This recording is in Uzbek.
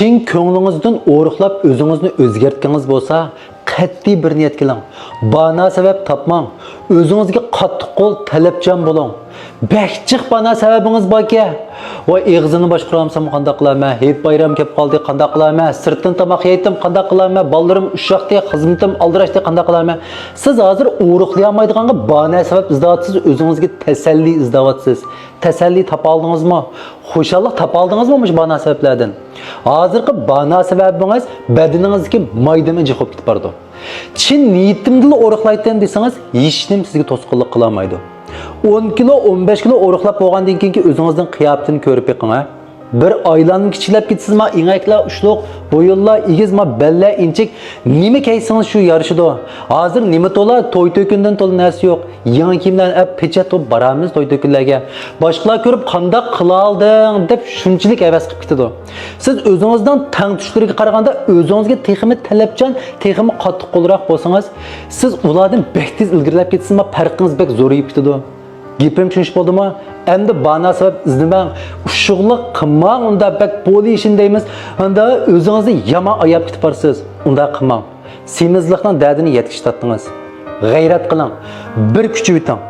Çin ko'nglingizdan o'riqlab o'zingizni o'zgartgangiz bo'lsa, qat'iy bir niyat qiling. Bana sabab topmang. O'zingizga qattiq qo'l talabchan bo'ling. Bakchiq bana sababingiz borki, voy eg'zini boshqaramsam qanday qilaman? Hayit bayram kelib qoldi, qanday qilaman? Sirtdan tomoq yeydim, qanday qilaman? Ballarim ushaqdi, xizmatim aldirashdi, qanday qilaman? Siz hozir o'riqlay olmaydiganga bana sabab izlayapsiz, o'zingizga tasalli izlayapsiz. Tasalli topa oldingizmi? Xo'shallik topa oldingizmi mush bana sabablardan? Hozirgi bana sababingiz badaningizdagi maydani jiqib ketib bordi. Chin niyatimda o'riqlaydan desangiz, hech kim sizga to'sqinlik qila olmaydi. 10 kilo, 15 kilo o'riqlab bo'lgandan keyin o'zingizning qiyofatini ko'rib beqing. Bir oylarni kichilab ketsizmi, ingaklar ushluq, bo'yinlar egizmi, balla inchik, nima kaysangiz shu yarishidi. Hozir nima to'la to'y to'kindan to'la narsa yo'q. Yangi kiyimlarni olib pechat to'p boramiz to'y to'kinlarga. Boshqalar ko'rib qanday qila olding deb shunchalik havas qilib ketadi. Siz o'zingizdan tang tushlariga qaraganda o'zingizga texmi talabchan, texmi qattiq qo'lroq bo'lsangiz, siz ulardan bektiz ilgirlab ketsizmi, farqingiz bek zo'rayib ketadi. Gepim tushunish bo'ldimi? Endi bana sabab izlamang. Ushuqlik qilmang, unda bak bo'li ishin deymiz. Unda o'zingizni yomon ayab ketib borsiz. Unda qilmang. Semizlikning dardini yetkazib tatdingiz. G'ayrat qiling. Bir kuchi yuting.